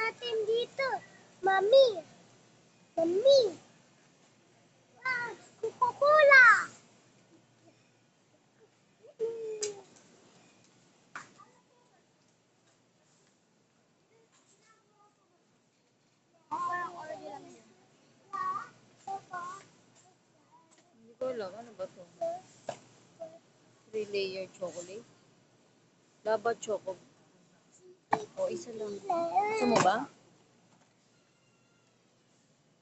natin dito. Mami. Mami. Wow, Coca-Cola. Hindi ko alam. Ano ba to? 3-layer chocolate. Laba choco. O, isa lang. Gusto mo ba?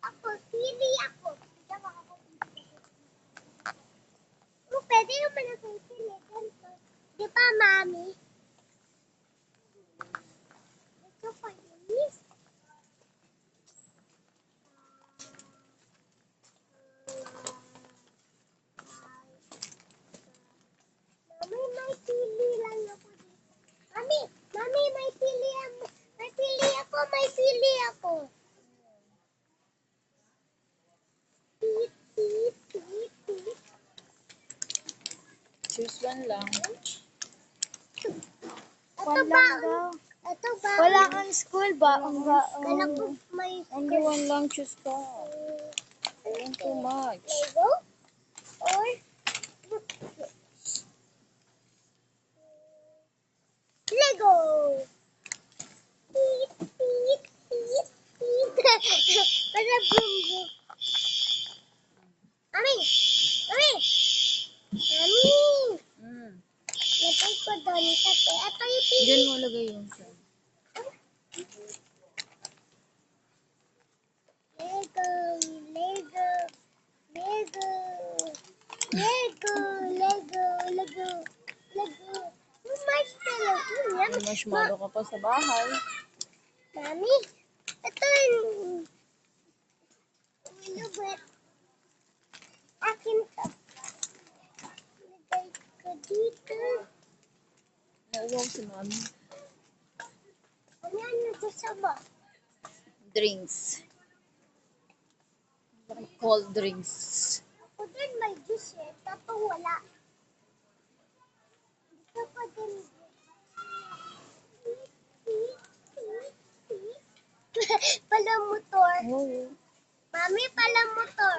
Ako, pili ako. Pwede naman ako pili. Ganito. Di ba, Mami? Ito pa yun. Mami, may pili lang ako dito. Mami, may pili ako. May pili ako. Tit, tit, tit, tit. Choose one lang. Ito ba? Ito ba? Wala kang school ba? Kala ko may Only one lang. Choose ka. Don't too much. Lego? Or Lego? Tit, tit, tit, tit. Para bumbu. Mami! Mami! Mami! Lagay ko doon kasi ito yung pili. Diyan mo lagay yung siya. Lego, Lego, Lego, Lego, Lego, Lego, Lego. Yung marshmallow. Yan. May marshmallow ka pa sa bahay. Mami, ito yung lubet. Akin to. Lagay ko dito. Nauwaw si mami. Ano yan nagkasama? Drinks. Cold drinks. Ako din may juice eh. Tato wala. Dito ko din. Pala motor. Oh. Mami, pala motor.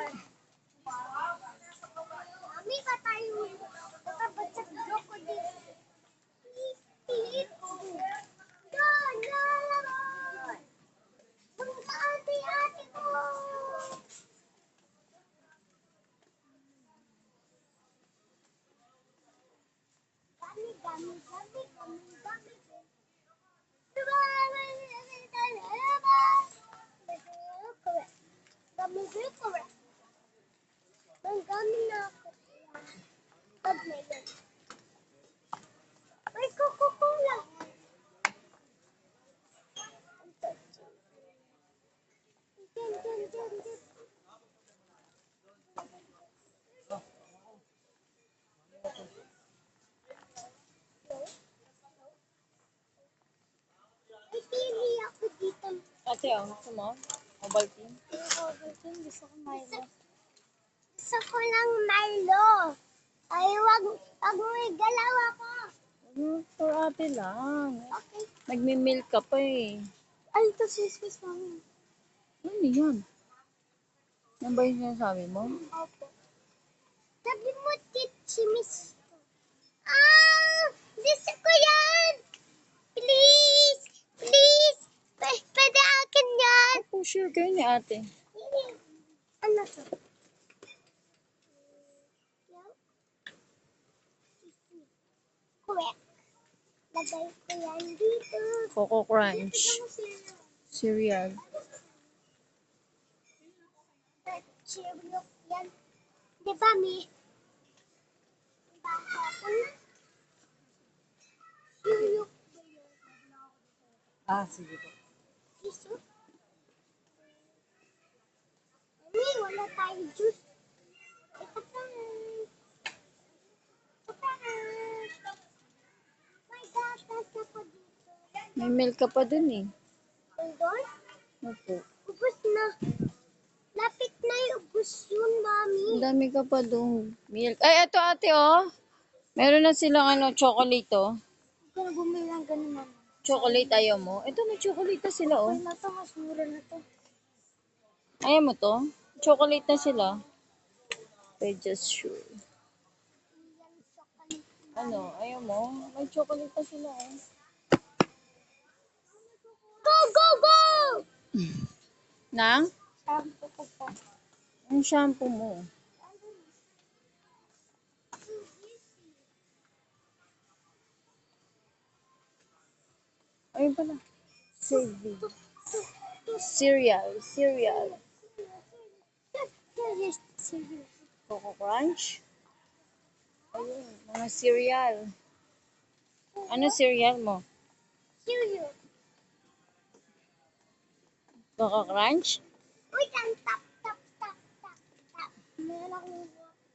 Mami, ka tayo. Nakabatsag ko din. Doon, lalabas. Doon sa ate ko. Gami, gami, gami, gami, gami. Gami, correct. Gami na ako. Pag may gami. May Coca-Cola. Dyan, dyan, dyan, dyan. May pili ako dito. Ate, gusto mo? Mobile team? Gusto ko Milo. Gusto ko lang Milo. Ay, wag mo igalaw ako. For ate lang. Okay. Nagmi-milk ka pa eh. Ay, ito sismis mami. Ano yan? Yan ba yung sinasabi mo? Opo. Sabi mo, Miss. Ah! Gusto ko yan! Please! Please! Pwede akin yan! Oh, sure kayo ni ate. Ano to? Correct. Lagay ko yan dito. Coco Crunch. Cereal. Cheerio yan. Di ba, Mi? Baka ko na. Cheerio. Sige po. Iso. Mi, wala tayong juice. Ito pa. Ito pa. May gatas ako dito. May milk ka pa dun eh. Doon? Opo. Ubus na. Lapit na yung ubus yun, Mami. Ang dami ka pa dun. Milk. Ay, eto ate oh. Meron na silang chocolate oh. Huwag ka na bumili ng ganun mami. Chocolate ayaw mo? Ito, may chocolate na sila, oh. Okay na to, mas mura na to. Ayaw mo to? Chocolate na sila. I just sure. Ano, ayaw mo? May chocolate na sila, oh. Go, go, go! Nang? Shampoo ko po. Ang shampoo mo. Ayun pala. Save. Cereal. Cereal. Coco Crunch. Ayun, mga cereal. Ano cereal mo? Cereal. Coco Crunch? Uy, ang tap, tap, tap, tap, tap.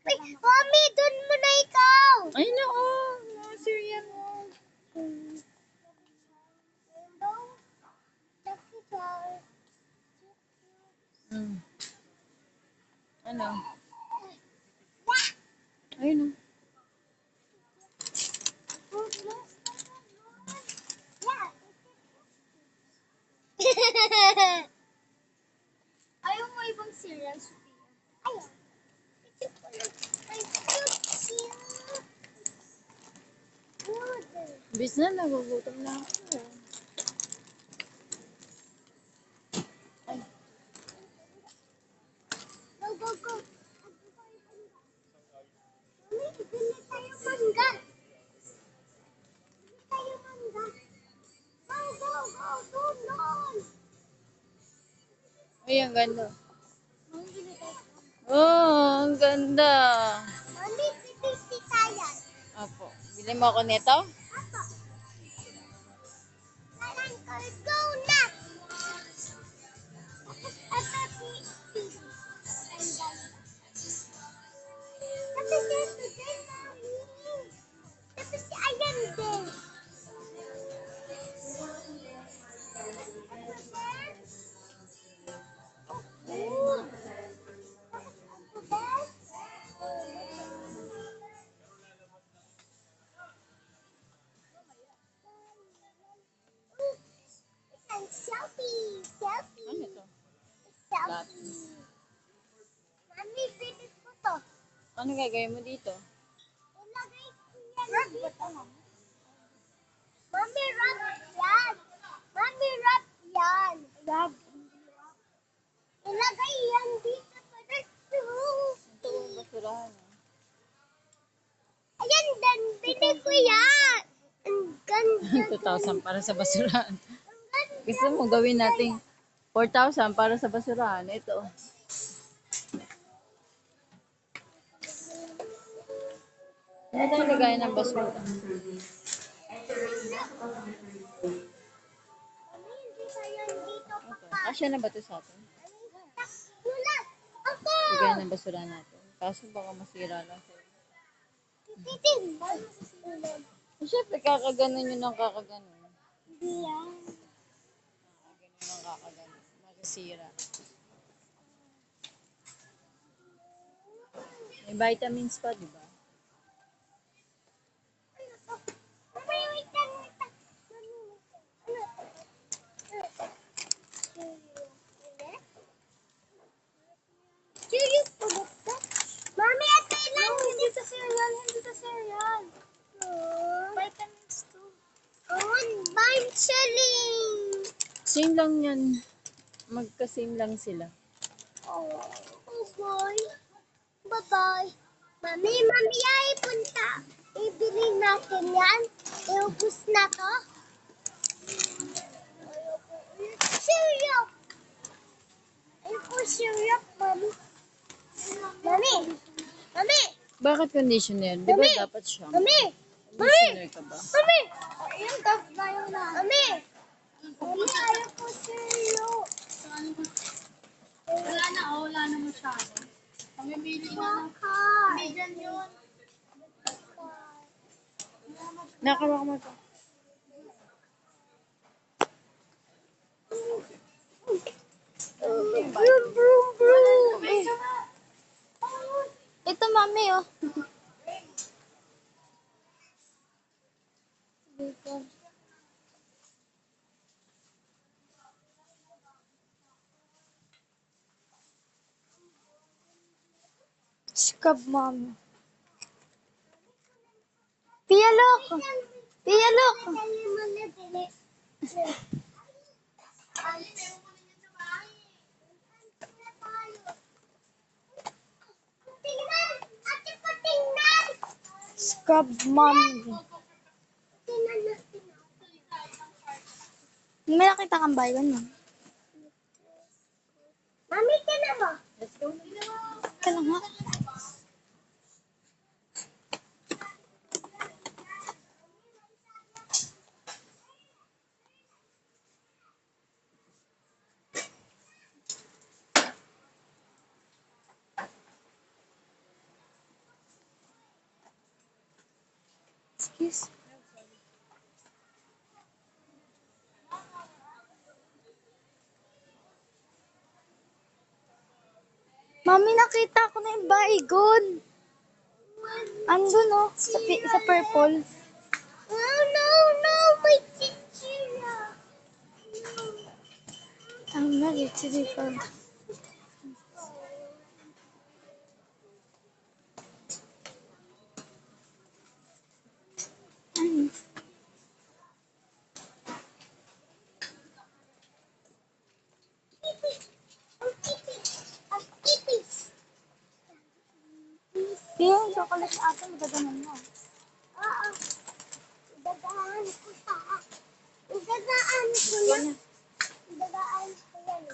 Uy, Mommy, dun mo na ikaw! Ayun na, oh. Mga cereal mo. Mm. Ano? Ayun na. Ayaw mo ibang cereal, Sophia? Ayaw. Ay, cute. Good. Bis na, nagugutom na ako. Ay, Go, go, go. Mami, bili tayo mangga. Bili tayo mangga. Go, go, go, tulon. ay, ang ganda. Mami, bili tayo. Oh, ang ganda. Mami, bibisi tayo. Apo. Bili mo ako nito? Apo. Parang go na. Ito, si. Ang ganda. Tapos ito din, Mami. Tapos si Ayan din. Selfie! Selfie! Ano to? Selfie! Mami, pilit ko to. Ano gagawin mo dito? Ilagay ko yan dito. Mami, wrap yan. Mami, wrap yan. Wrap. Ilagay yan dito para Ito ang suki. basurahan. Ayan, dan, bili ko yan. Ang ganda. 2,000 para sa basurahan. Ang ganda. Gusto mo gawin natin 4,000 para sa basurahan. Ito. Ano tayo lagayan ng basura? Mami, hindi tayo dito Ito. Kasya na ba ito sa atin? Nulat. Ako. Lagayan ng basura natin. Kaso baka masira lang sa'yo. Titin. Siyempre, kakaganon yun ang kakaganon. Hindi yan. Kakaganon ang kakaganon. Masisira. May vitamins pa, di ba? Mami, wait lang, wait lang. Cheerio pulot ka? Mami, ito lang. Hindi sa cereal, hindi sa cereal. Vitamins too. Oh, bye, Celine. Same lang yan. Magka-same lang sila. Oh, bye. Bye-bye. Mami, mami, ay punta. Ibili natin yan. Iubos na to. Cereal. Ayoko cereal, mami. Mami. Mami. Bakit conditioner? Di ba Mami! dapat siya? Mami. Conditioner ka ba? Mami. Ayun, dab na yun na. Mami. Mami, ayoko cereal. Wala na, oh, wala na masyado. Pamimili na. Bakit? Vegan yun. Nakawa mo ito. Vroom, vroom, vroom. Ito, mami, oh. Scab, mommy. Pia, look. Pia, look. Dali mo na, dali. Tingnan! Ate ko, tingnan! Scab, mommy. Tingnan natin. May nakita kang baywan mo. Mami, tingnan mo. Let's go. Kaya nga. Excuse. Mami, nakita ko na yung baygon. Andun, oh. Sa purple. Oh, no, no, my chichira. I'm ready to be for. Ano? Ang tipis. Ang tipis. Yung chocolate ate, magaganon mo. Oo. Idadaan ko pa. Idadaan ko yan. Idadaan ko yan.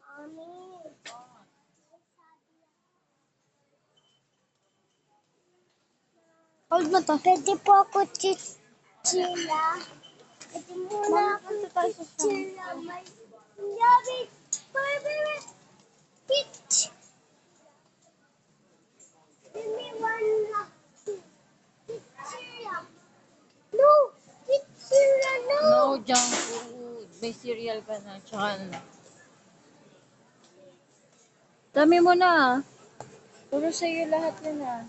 Mami. Hold mo to. Pwede po ako chichila. Pwede muna ako chichila. May yabi. Wait. Chich. Give me one last. Chichila. No. Chichila, no. No junk food. May cereal ka na. Tsaka ano. Dami mo na. Puro sa'yo lahat yun ah.